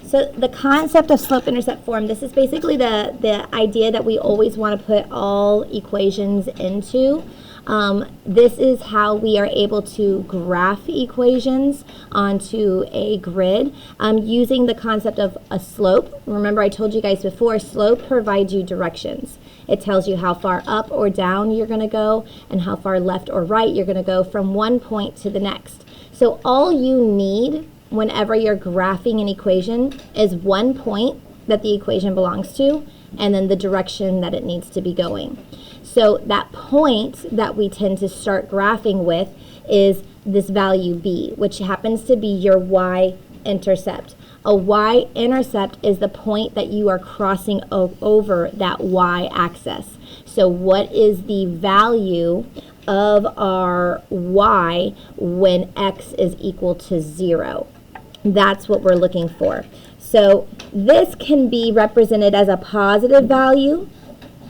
So the concept of slope-intercept form, this is basically the idea that we always want to put all equations into. This is how we are able to graph equations onto a grid using the concept of a slope. Remember, I told you guys before, slope provides you directions. It tells you how far up or down you're going to go and how far left or right you're going to go from one point to the next. So all you need whenever you're graphing an equation is one point that the equation belongs to and then the direction that it needs to be going. So that point that we tend to start graphing with is this value b, which happens to be your y-intercept. A y-intercept is the point that you are crossing over that y-axis. So what is the value of our y when x is equal to 0? That's what we're looking for. So this can be represented as a positive value,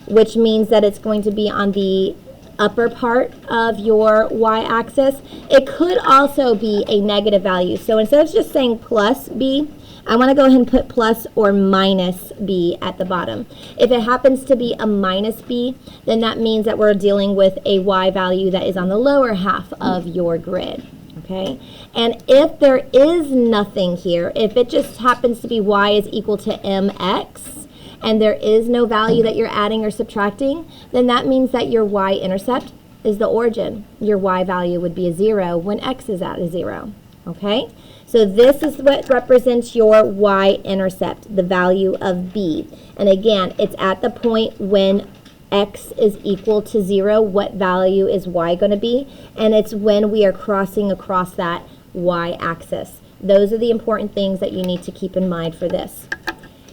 which means that it's going to be on the upper part of your y-axis. It could also be a negative value. So instead of just saying plus b, I want to go ahead and put plus or minus b at the bottom. If it happens to be a minus b, then that means that we're dealing with a y value that is on the lower half of your grid. Okay, and if there is nothing here, if it just happens to be y is equal to mx, and there is no value that you're adding or subtracting, then that means that your y-intercept is the origin. Your y value would be a 0 when x is at a 0. Okay, so this is what represents your y-intercept, the value of b. And again, it's at the point when x is equal to 0, what value is y going to be? And it's when we are crossing across that y-axis. Those are the important things that you need to keep in mind for this.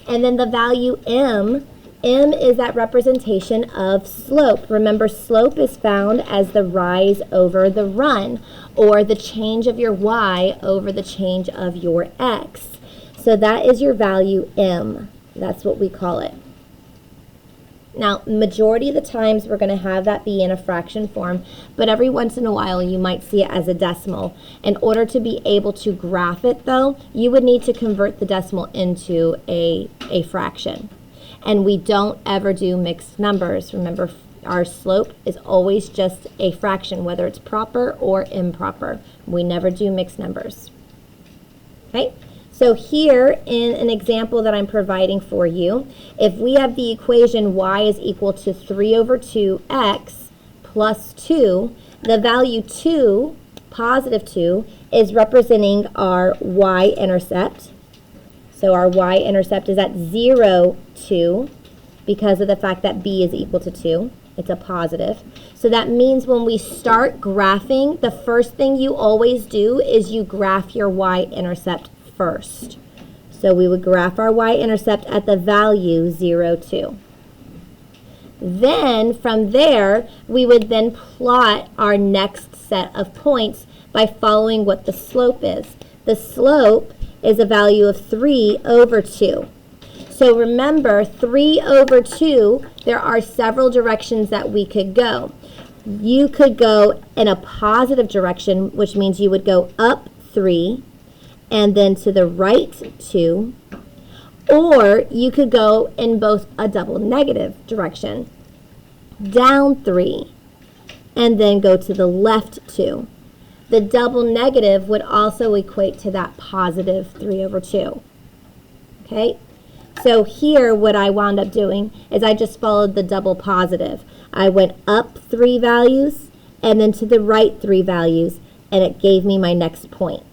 And then the value m is that representation of slope. Remember, slope is found as the rise over the run, or the change of your y over the change of your x. So that is your value m. That's what we call it. Now, majority of the times we're going to have that be in a fraction form, but every once in a while you might see it as a decimal. In order to be able to graph it, though, you would need to convert the decimal into a fraction. And we don't ever do mixed numbers. Remember, our slope is always just a fraction, whether it's proper or improper. We never do mixed numbers. Okay? So here in an example that I'm providing for you, if we have the equation y is equal to 3 over 2x plus 2, the value 2, positive 2, is representing our y-intercept. So our y-intercept is at 0, 2, because of the fact that b is equal to 2. It's a positive. So that means when we start graphing, the first thing you always do is you graph your y-intercept first. So we would graph our y-intercept at the value 0, 2. Then from there, we would then plot our next set of points by following what the slope is. The slope is a value of 3 over 2. So remember, 3 over 2, there are several directions that we could go. You could go in a positive direction, which means you would go up 3, and then to the right 2, or you could go in both a double negative direction, down 3, and then go to the left 2. The double negative would also equate to that positive 3 over 2. Okay? So here what I wound up doing is I just followed the double positive. I went up 3 values and then to the right 3 values, and it gave me my next point.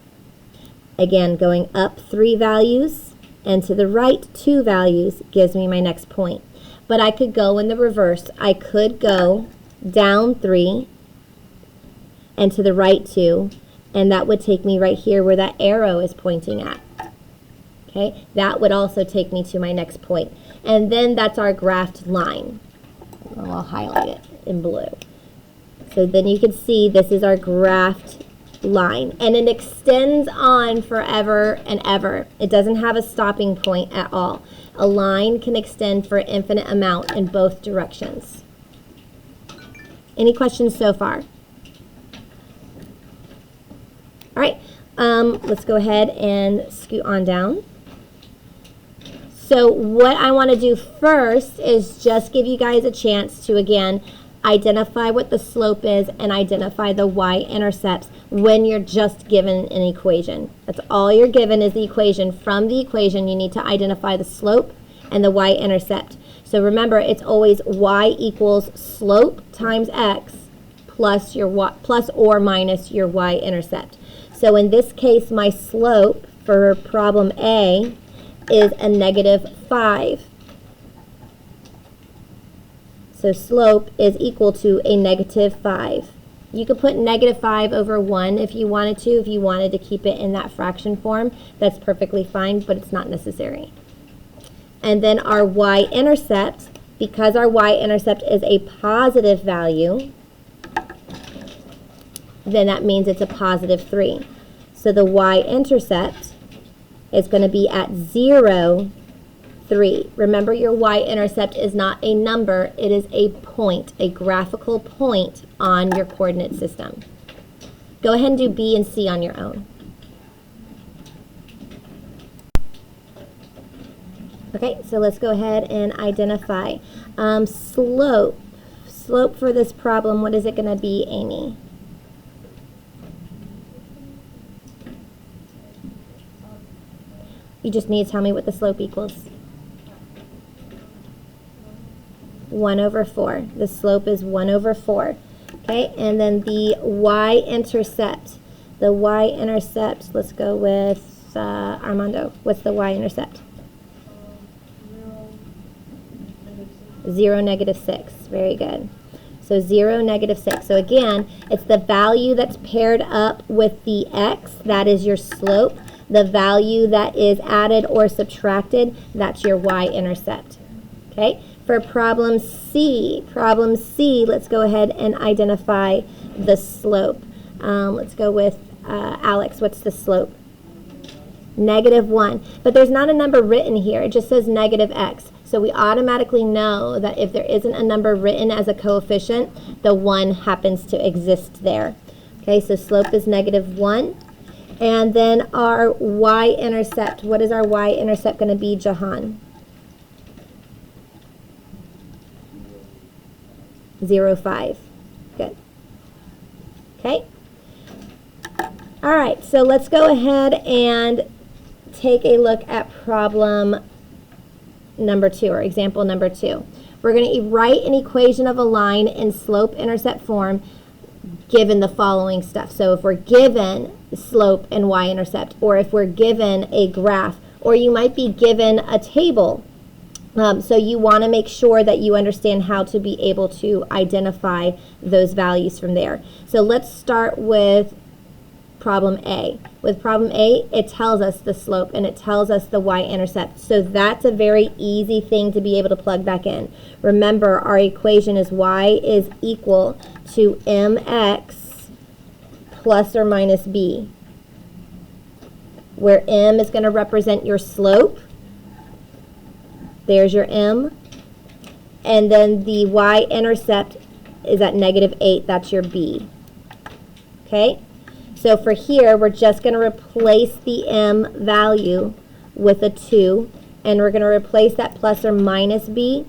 Again, going up 3 values and to the right 2 values gives me my next point. But I could go in the reverse. I could go down 3 and to the right 2, and that would take me right here where that arrow is pointing at. Okay, that would also take me to my next point. And then that's our graphed line. I'll highlight it in blue. So then you can see this is our graphed line, and it extends on forever and ever. It doesn't have a stopping point at all. A line can extend for an infinite amount in both directions. Any questions so far? All right, let's go ahead and scoot on down. So what I want to do first is just give you guys a chance to, again, identify what the slope is and identify the y-intercepts when you're just given an equation. That's all you're given is the equation. From the equation, you need to identify the slope and the y-intercept. So remember, it's always y equals slope times x plus your plus or minus your y-intercept. So in this case, my slope for problem A is a -5. So slope is equal to a -5. You could put -5 over 1 if you wanted to. If you wanted to keep it in that fraction form, that's perfectly fine, but it's not necessary. And then our y-intercept, because our y-intercept is a positive value, then that means it's a +3. So the y-intercept is going to be at 0, 3. Remember, your y-intercept is not a number, it is a point, a graphical point on your coordinate system. Go ahead and do B and C on your own. Okay, so let's go ahead and identify. Slope. Slope for this problem, what is it going to be, Amy? You just need to tell me what the slope equals. 1/4. The slope is 1/4. Okay, and then the y-intercept. The y-intercept, let's go with Armando. What's the y-intercept? 0, -6. Very good. So 0, -6. So again, it's the value that's paired up with the x, that is your slope. The value that is added or subtracted, that's your y-intercept. Okay? For problem C, let's go ahead and identify the slope. Let's go with Alex. What's the slope? -1. But there's not a number written here. It just says -x. So we automatically know that if there isn't a number written as a coefficient, the 1 happens to exist there. Okay, so slope is -1. And then our y-intercept. What is our y-intercept going to be, Jahan? 0.5. Good. Okay. All right, so let's go ahead and take a look at problem number 2, or example number 2. We're going to write an equation of a line in slope-intercept form given the following stuff. So if we're given slope and y-intercept, or if we're given a graph, or you might be given a table. So you want to make sure that you understand how to be able to identify those values from there. So let's start with problem A. With problem A, it tells us the slope and it tells us the y-intercept. So that's a very easy thing to be able to plug back in. Remember, our equation is y is equal to mx plus or minus b, where m is going to represent your slope. There's your m. And then the y-intercept is at -8. That's your b. Okay? So for here, we're just going to replace the m value with a 2. And we're going to replace that plus or minus b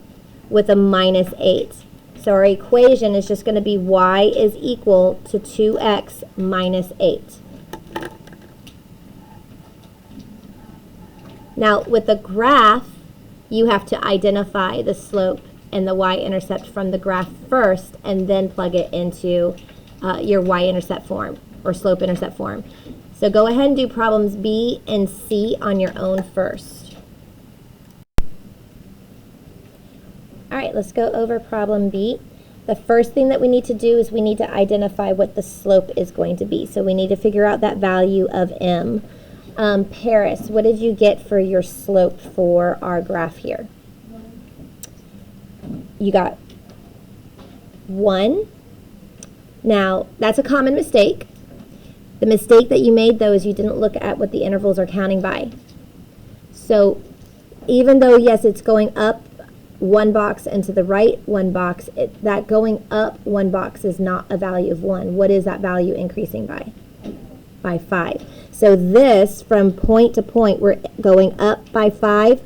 with a -8. So our equation is just going to be y is equal to 2x minus 8. Now, with the graph, you have to identify the slope and the y-intercept from the graph first and then plug it into your y-intercept form or slope-intercept form. So go ahead and do problems B and C on your own first. All right, let's go over problem B. The first thing that we need to do is we need to identify what the slope is going to be. So we need to figure out that value of m. Paris, what did you get for your slope for our graph here? You got 1. Now, that's a common mistake. The mistake that you made, though, is you didn't look at what the intervals are counting by. So even though, yes, it's going up 1 box and to the right 1 box, that going up 1 box is not a value of 1. What is that value increasing by? By 5. So this, from point to point, we're going up by 5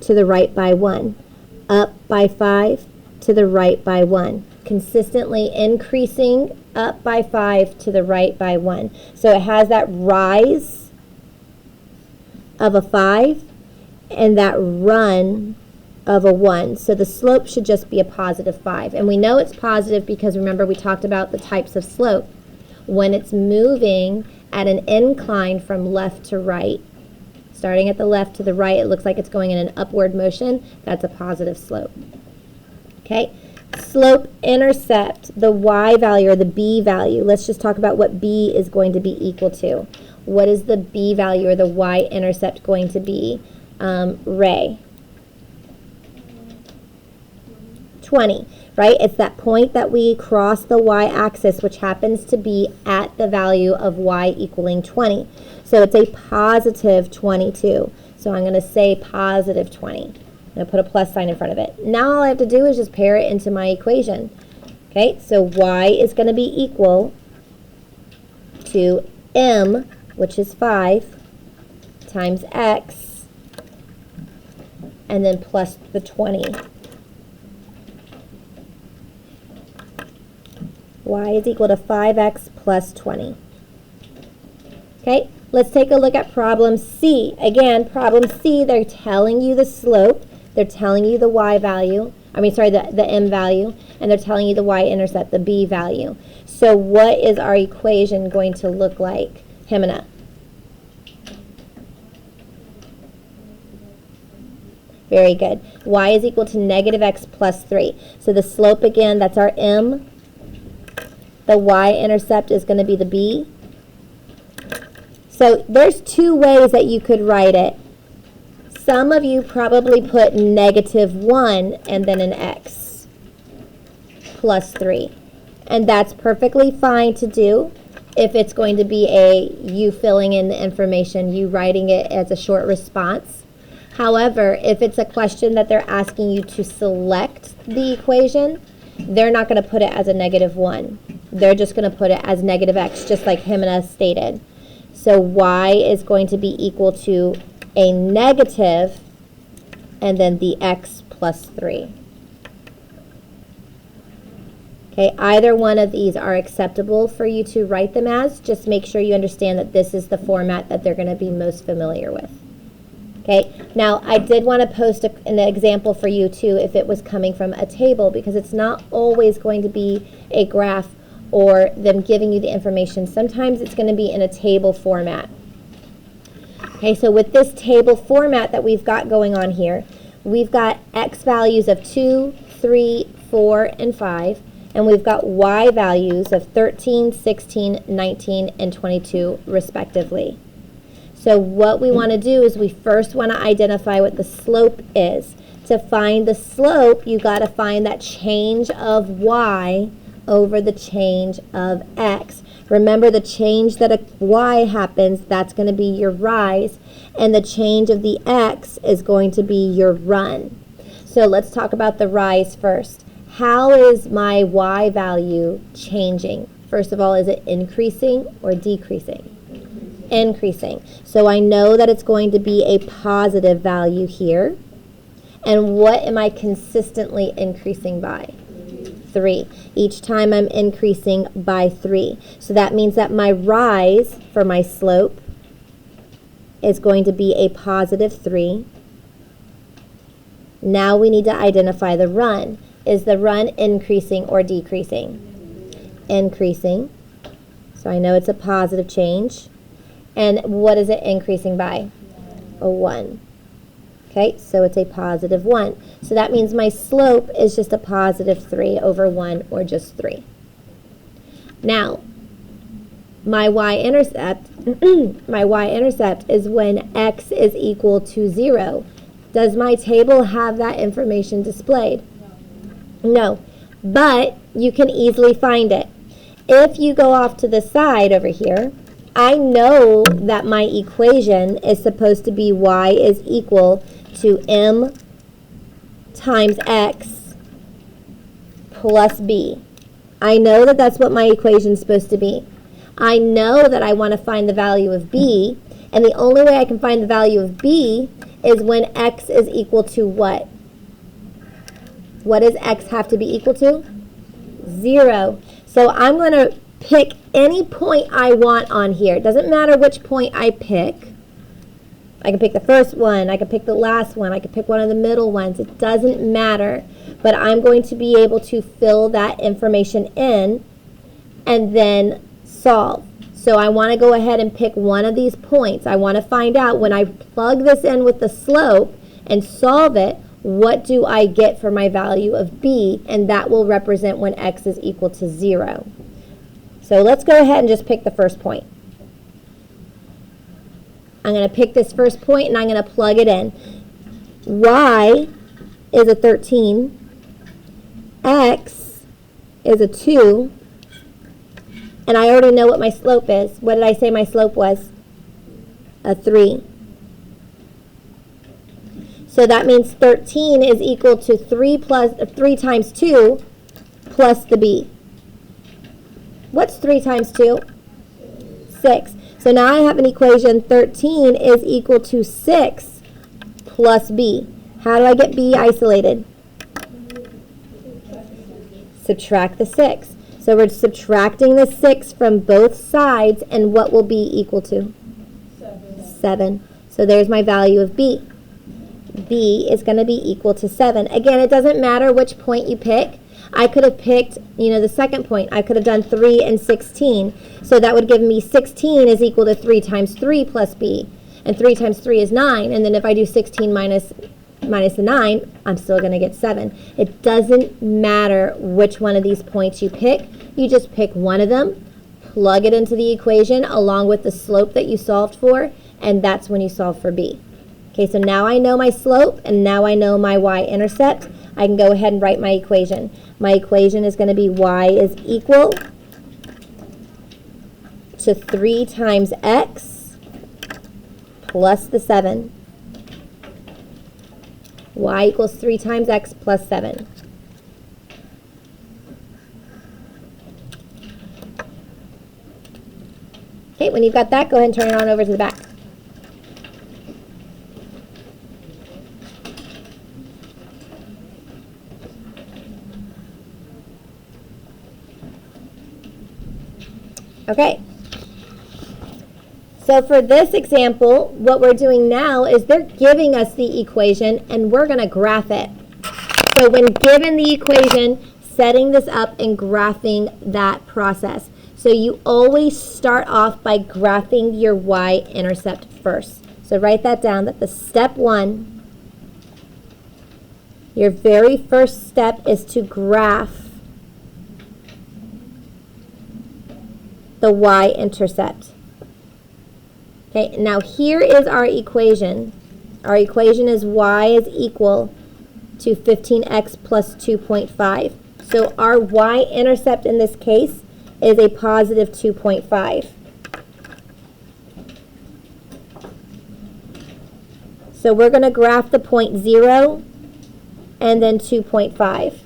to the right by 1, up by 5, to the right by 1. Consistently increasing up by 5 to the right by 1. So it has that rise of a 5 and that run of a 1. So the slope should just be a positive 5. And we know it's positive because remember we talked about the types of slope. When it's moving at an incline from left to right, starting at the left to the right, it looks like it's going in an upward motion. That's a positive slope. Okay? Slope intercept, the y value or the b value. Let's just talk about what b is going to be equal to. What is the b value or the y-intercept going to be? Ray. 20, right? It's that point that we cross the y-axis, which happens to be at the value of y equaling 20. So it's a positive 22. So I'm going to say positive 20. I'm going to put a plus sign in front of it. Now all I have to do is just pair it into my equation. Okay, so y is going to be equal to m, which is 5, times x, and then plus the 20. Y is equal to 5x plus 20. Okay, let's take a look at problem C. Again, problem C, they're telling you the slope. They're telling you the y value, the m value, and they're telling you the y-intercept, the b value. So what is our equation going to look like, Himana? Very good. Y is equal to negative x plus 3. So the slope, again, that's our m. The y-intercept is going to be the b. So there's two ways that you could write it. Some of you probably put negative 1 and then an x plus 3. And that's perfectly fine to do if it's going to be you filling in the information, you writing it as a short response. However, if it's a question that they're asking you to select the equation, they're not going to put it as a negative 1. They're just going to put it as negative x, just like Himana stated. So y is going to be equal to a negative and then the x plus 3. Okay, either one of these are acceptable for you to write them as. Just make sure you understand that this is the format that they're going to be most familiar with. Okay, now I did want to post an example for you too if it was coming from a table, because it's not always going to be a graph or them giving you the information. Sometimes it's going to be in a table format. Okay, so with this table format that we've got going on here, we've got x values of 2, 3, 4, and 5, and we've got y values of 13, 16, 19, and 22 respectively. So what we want to do is we first want to identify what the slope is. To find the slope, you got to find that change of y over the change of x. Remember, the change that a y happens, that's going to be your rise, and the change of the x is going to be your run. So let's talk about the rise first. How is my y value changing? First of all, is it increasing or decreasing? Increasing. So I know that it's going to be a positive value here. And what am I consistently increasing by? 3. Each time I'm increasing by 3. So that means that my rise for my slope is going to be a positive 3. Now we need to identify the run. Is the run increasing or decreasing? Increasing. So I know it's a positive change. And what is it increasing by? A 1. Okay, so it's a positive 1. So that means my slope is just a positive 3 over 1, or just 3. Now, my y-intercept, my y-intercept is when x is equal to 0. Does my table have that information displayed? No, but you can easily find it. If you go off to the side over here, I know that my equation is supposed to be y is equal to m times x plus b. I know that that's what my equation is supposed to be. I know that I want to find the value of b, and the only way I can find the value of b is when x is equal to what? What does x have to be equal to? 0. So I'm going to pick any point I want on here. It doesn't matter which point I pick. I can pick the first one, I can pick the last one, I can pick one of the middle ones. It doesn't matter. But I'm going to be able to fill that information in and then solve. So I want to go ahead and pick one of these points. I want to find out when I plug this in with the slope and solve it, what do I get for my value of b? And that will represent when x is equal to 0. So let's go ahead and just pick the first point. I'm going to pick this first point and I'm going to plug it in. Y is a 13. X is a 2. And I already know what my slope is. What did I say my slope was? A 3. So that means 13 is equal to 3 times 2 plus the b. What's 3 times 2? 6. So now I have an equation 13 is equal to 6 plus b. How do I get b isolated? Subtract the 6. So we're subtracting the 6 from both sides, and what will b equal to? 7. So there's my value of b. B is going to be equal to 7. Again, it doesn't matter which point you pick. I could have picked, the second point. I could have done 3 and 16. So that would give me 16 is equal to 3 times 3 plus b. And 3 times 3 is 9. And then if I do 16 minus the 9, I'm still going to get 7. It doesn't matter which one of these points you pick. You just pick one of them, plug it into the equation along with the slope that you solved for, and that's when you solve for b. Okay, so now I know my slope, and now I know my y-intercept. I can go ahead and write my equation. My equation is going to be y is equal to 3 times x plus the 7. Y equals 3 times x plus 7. Okay, when you've got that, go ahead and turn it on over to the back. Okay, so for this example, what we're doing now is they're giving us the equation and we're going to graph it. So when given the equation, setting this up and graphing that process. So you always start off by graphing your y-intercept first. So write that down, that the step 1, your very first step is to graph the y-intercept. Okay, now here is our equation. Our equation is y is equal to 15x plus 2.5. So our y-intercept in this case is a positive 2.5. So we're going to graph the point 0 and then 2.5.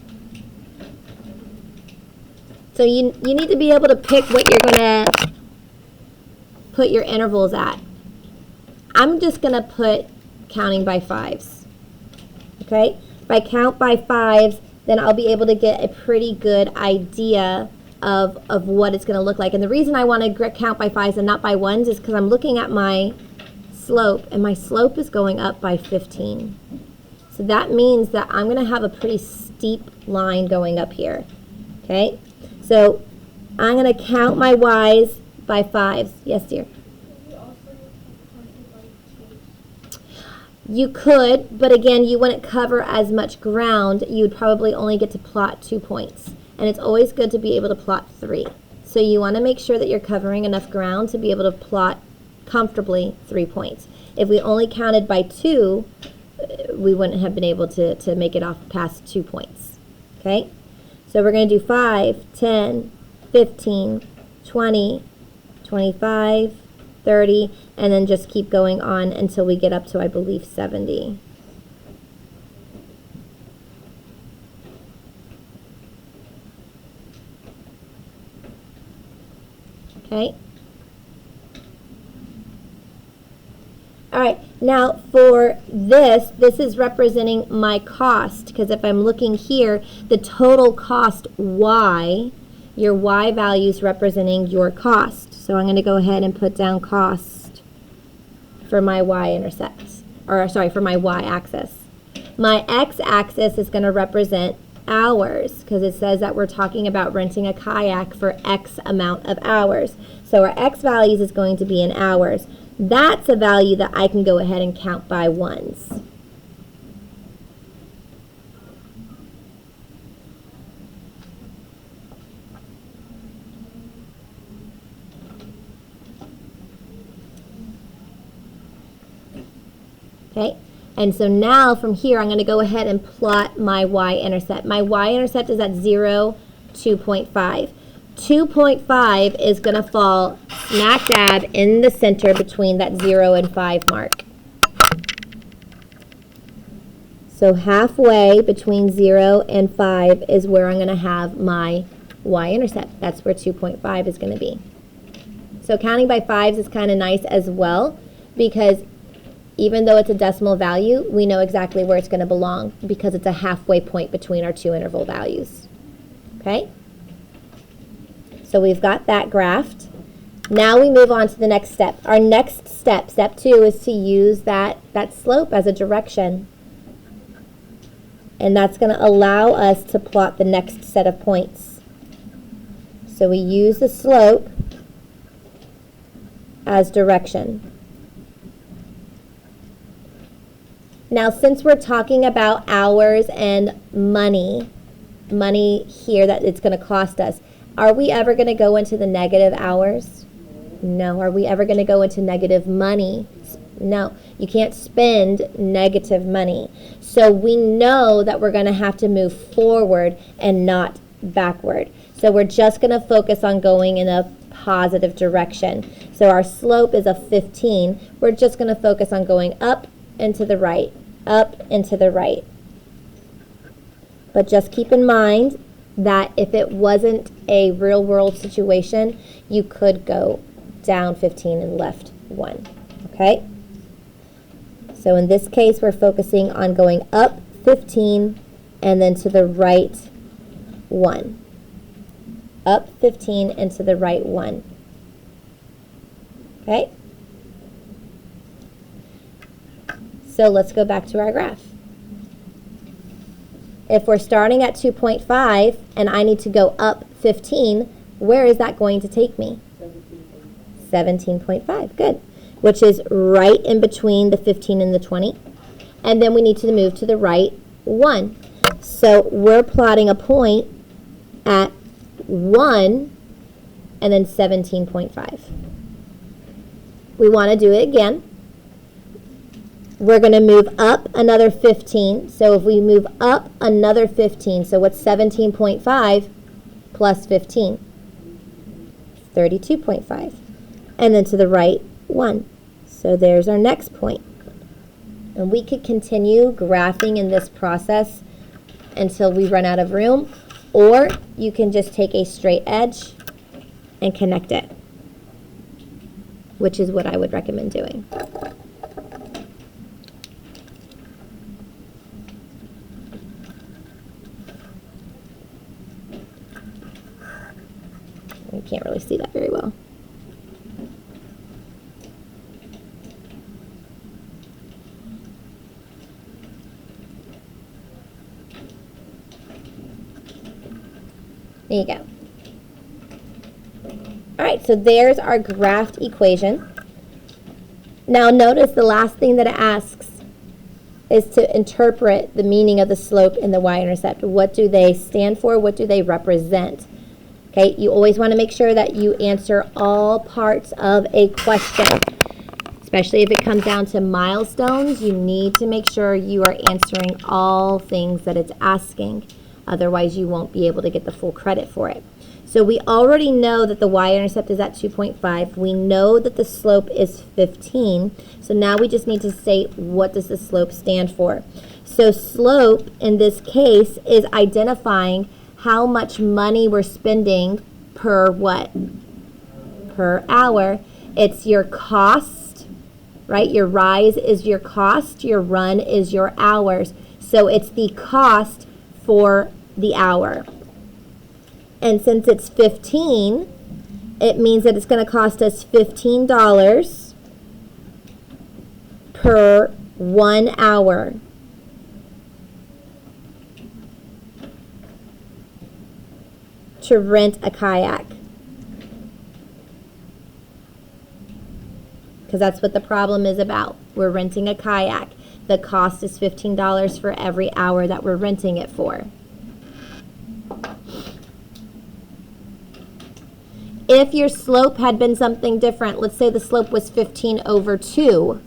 So you need to be able to pick what you're going to put your intervals at. I'm just going to put counting by 5s. Okay? If I count by 5s, then I'll be able to get a pretty good idea of what it's going to look like. And the reason I want to count by 5s and not by 1s is because I'm looking at my slope, and my slope is going up by 15. So that means that I'm going to have a pretty steep line going up here. Okay? So I'm going to count my y's by 5s. Yes, dear? You could, but again, you wouldn't cover as much ground. You would probably only get to plot 2 points. And it's always good to be able to plot 3. So you want to make sure that you're covering enough ground to be able to plot comfortably 3 points. If we only counted by 2, we wouldn't have been able to make it off past 2 points. Okay? So we're going to do 5, 10, 15, 20, 25, 30, and then just keep going on until we get up to, I believe, 70. Okay. All right, now for this is representing my cost, because if I'm looking here, the total cost y, your y value is representing your cost. So I'm going to go ahead and put down cost for my y-intercept, or sorry, for my y-axis. My x-axis is going to represent hours, because it says that we're talking about renting a kayak for X amount of hours. So our X values is going to be in hours. That's a value that I can go ahead and count by ones. Okay, and so now from here I'm going to go ahead and plot my y-intercept. My y-intercept is at 0, 2.5. 2.5 is going to fall smack dab in the center between that 0 and 5 mark. So halfway between 0 and 5 is where I'm going to have my y-intercept. That's where 2.5 is going to be. So counting by fives is kind of nice as well, because even though it's a decimal value, we know exactly where it's going to belong because it's a halfway point between our two interval values. Okay? So we've got that graphed. Now we move on to the next step. Our next step, step 2, is to use that slope as a direction. And that's going to allow us to plot the next set of points. So we use the slope as direction. Now, since we're talking about hours and money here that it's going to cost us, are we ever going to go into the negative hours? No. Are we ever going to go into negative money? No. You can't spend negative money. So we know that we're going to have to move forward and not backward. So we're just going to focus on going in a positive direction. So our slope is a 15. We're just going to focus on going up and to the right, up and to the right. But just keep in mind that if it wasn't a real world situation, you could go down 15 and left 1, okay? So in this case, we're focusing on going up 15 and then to the right 1. Up 15 and to the right 1. Okay? So let's go back to our graph. If we're starting at 2.5 and I need to go up 15, where is that going to take me? 17.5. Good. Which is right in between the 15 and the 20. And then we need to move to the right 1. So we're plotting a point at 1 and then 17.5. We want to do it again. We're going to move up another 15. So if we move up another 15, so what's 17.5 plus 15? 32.5. And then to the right 1. So there's our next point. And we could continue graphing in this process until we run out of room, or you can just take a straight edge and connect it, which is what I would recommend doing. You can't really see that very well. There you go. All right, so there's our graphed equation. Now notice the last thing that it asks is to interpret the meaning of the slope and the y-intercept. What do they stand for? What do they represent? Okay, you always want to make sure that you answer all parts of a question. Especially if it comes down to milestones, you need to make sure you are answering all things that it's asking. Otherwise, you won't be able to get the full credit for it. So we already know that the y-intercept is at 2.5. We know that the slope is 15. So now we just need to say, what does the slope stand for? So slope, in this case, is identifying how much money we're spending per what? Per hour. It's your cost right? Your rise is your cost, your run is your hours. So it's the cost for the hour. And since it's 15, it means that it's going to cost us $15 per 1 hour. To rent a kayak. Because that's what the problem is about. We're renting a kayak. The cost is $15 for every hour that we're renting it for. If your slope had been something different, let's say the slope was 15/2,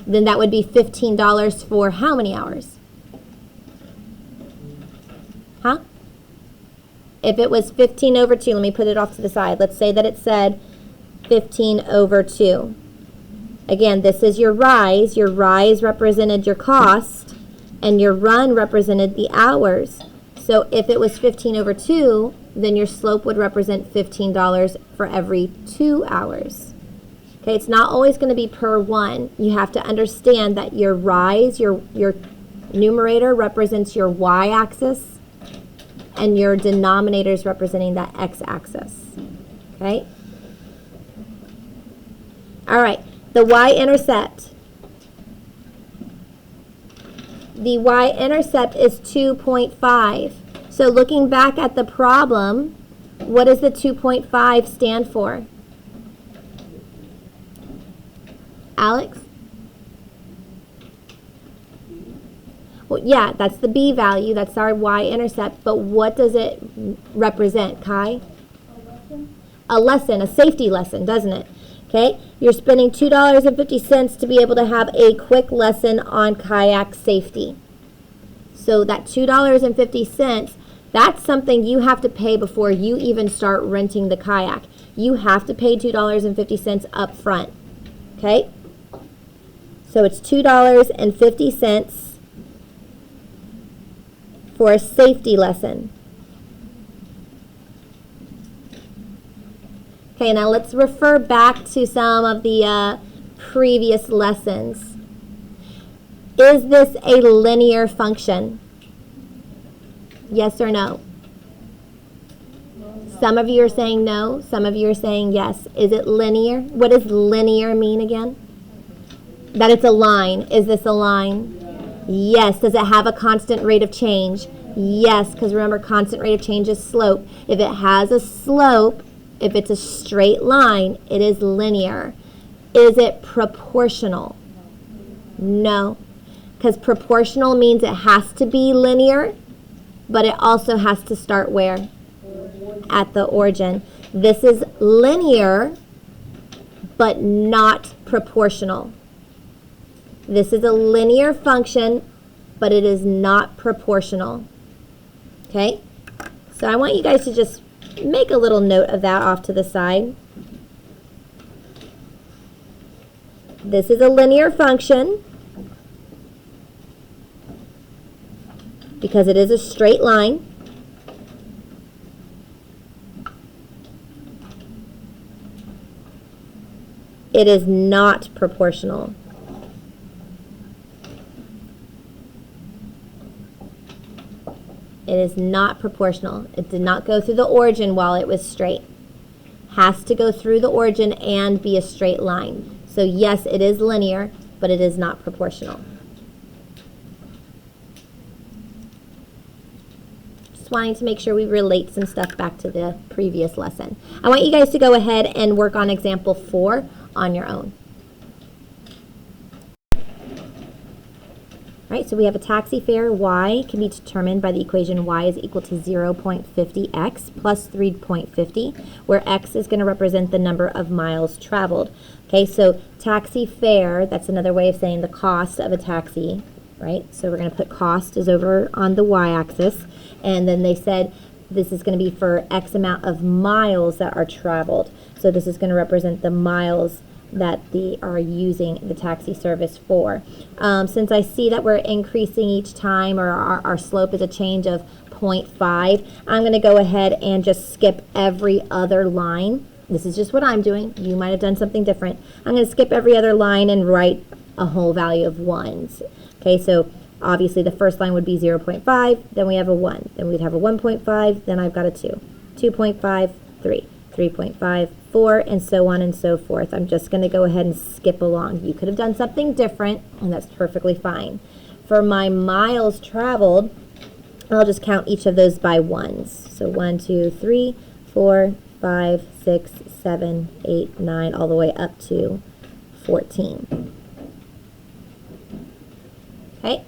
then that would be $15 for how many hours? Huh? If it was 15/2, let me put it off to the side. Let's say that it said 15/2. Again, this is your rise. Your rise represented your cost, and your run represented the hours. So if it was 15/2, then your slope would represent $15 for every 2 hours. Okay, it's not always going to be per one. You have to understand that your rise, your numerator represents your y-axis, and your denominator is representing that x-axis. Okay? All right, the y-intercept. The y-intercept is 2.5. So looking back at the problem, what does the 2.5 stand for? Alex? Well, yeah, that's the b value. That's our y-intercept. But what does it represent, Kai? A lesson, a safety lesson, doesn't it? Okay, you're spending $2.50 to be able to have a quick lesson on kayak safety. So that $2.50, that's something you have to pay before you even start renting the kayak. You have to pay $2.50 up front. Okay? So it's $2.50 for a safety lesson. Okay, now let's refer back to some of the previous lessons. Is this a linear function? Yes or no? Some of you are saying no. Some of you are saying yes. Is it linear? What does linear mean again? That it's a line. Is this a line? Yes. Does it have a constant rate of change? Yes, because remember, constant rate of change is slope. If it has a slope, if it's a straight line, it is linear. Is it proportional? No. Because proportional means it has to be linear, but it also has to start where? At the origin. This is linear, but not proportional. This is a linear function, but it is not proportional. Okay? So I want you guys to just make a little note of that off to the side. This is a linear function because it is a straight line. It is not proportional. It is not proportional. It did not go through the origin while it was straight. Has to go through the origin and be a straight line. So yes, it is linear, but it is not proportional. Just wanting to make sure we relate some stuff back to the previous lesson. I want you guys to go ahead and work on example 4 on your own. Right, so we have a taxi fare y can be determined by the equation y is equal to 0.50x plus 3.50, where x is going to represent the number of miles traveled. Okay, so taxi fare, that's another way of saying the cost of a taxi, right? So we're going to put cost is over on the y-axis, and then they said this is going to be for x amount of miles that are traveled. So this is going to represent the miles that they are using the taxi service for. Since I see that we're increasing each time, or our slope is a change of 0.5, I'm going to go ahead and just skip every other line This is just what I'm doing. You might have done something different. I'm going to skip every other line and write a whole value of 1s. Okay, so obviously the first line would be 0.5, then we have a 1, then we'd have a 1.5, then I've got a 2, 2.5, 3, 3.5, 4, and so on and so forth. I'm just going to go ahead and skip along. You could have done something different, and that's perfectly fine. For my miles traveled, I'll just count each of those by 1s. So 1, 2, 3, 4, 5, 6, 7, 8, 9, all the way up to 14. Okay?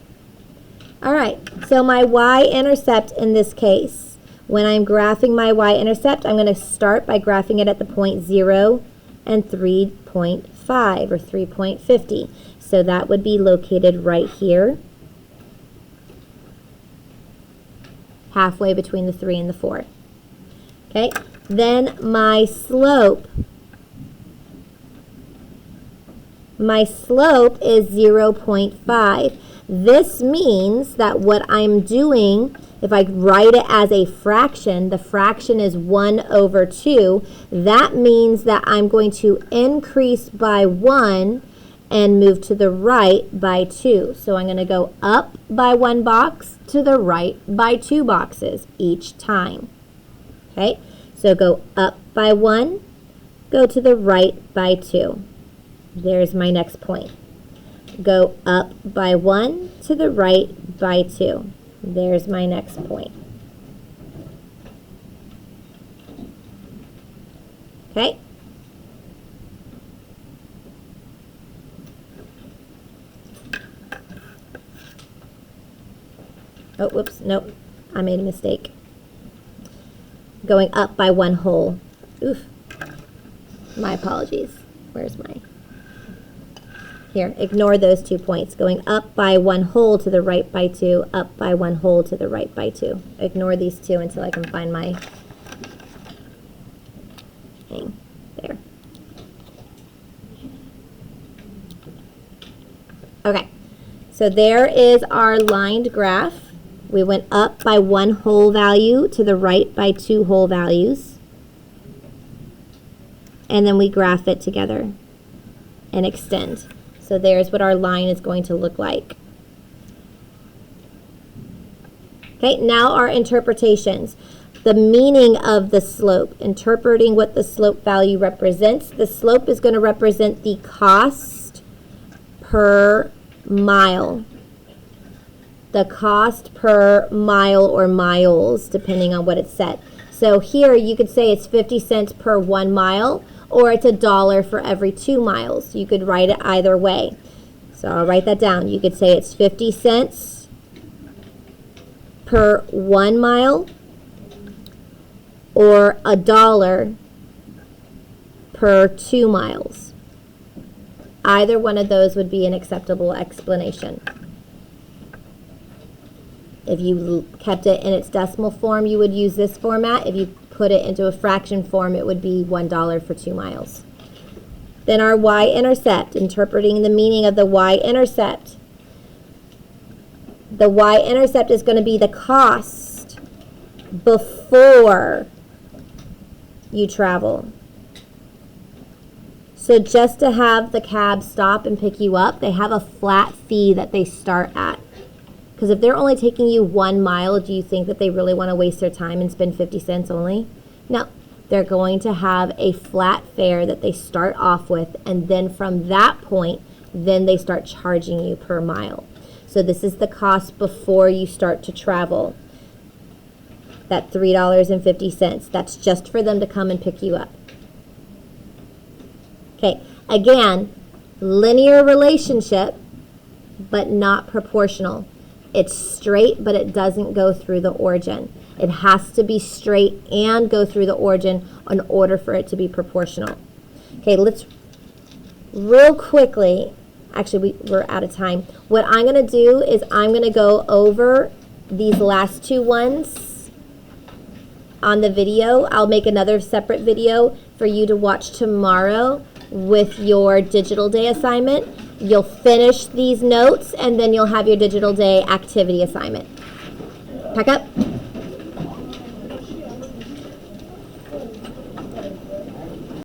All right, so my y-intercept in this case, when I'm graphing my y-intercept, I'm going to start by graphing it at the point 0 and 3.5 or 3.50. So that would be located right here, halfway between the 3 and the 4. Okay, then my slope is 0.5. This means that what I'm doing, if I write it as a fraction, the fraction is 1 over 2. That means that I'm going to increase by 1 and move to the right by 2. So I'm going to go up by 1 box, to the right by 2 boxes each time. Okay, so go up by 1, go to the right by 2. There's my next point. Go up by 1, to the right by 2. There's my next point. Okay? Oh, whoops, nope, I made a mistake. Going up by 1 whole. Oof, my apologies. Where's my... Here, ignore those 2 points. Going up by 1 whole to the right by 2, up by 1 whole to the right by 2. Ignore these 2 until I can find my thing. There. Okay, so there is our lined graph. We went up by 1 whole value to the right by 2 whole values. And then we graph it together and extend. So there's what our line is going to look like. Okay, now our interpretations. The meaning of the slope, interpreting what the slope value represents. The slope is going to represent the cost per mile. The cost per mile or miles, depending on what it's set. So here you could say it's 50 cents per 1 mile, or it's $1 for every 2 miles. You could write it either way. So I'll write that down. You could say it's 50 cents per 1 mile, or $1 per 2 miles. Either one of those would be an acceptable explanation. If you kept it in its decimal form, you would use this format. If you put it into a fraction form, it would be $1 for 2 miles. Then our y-intercept, interpreting the meaning of the y-intercept. The y-intercept is going to be the cost before you travel. So just to have the cab stop and pick you up, they have a flat fee that they start at. Because if they're only taking you 1 mile, do you think that they really want to waste their time and spend 50 cents only? No, they're going to have a flat fare that they start off with, and then from that point, then they start charging you per mile. So this is the cost before you start to travel. That $3.50, that's just for them to come and pick you up. Okay, again, linear relationship, but not proportional. It's straight, but it doesn't go through the origin. It has to be straight and go through the origin in order for it to be proportional. Okay, let's real quickly, actually we're out of time. What I'm going to do is I'm going to go over these last 2 ones on the video. I'll make another separate video for you to watch tomorrow with your digital day assignment. You'll finish these notes, and then you'll have your digital day activity assignment. Pack up.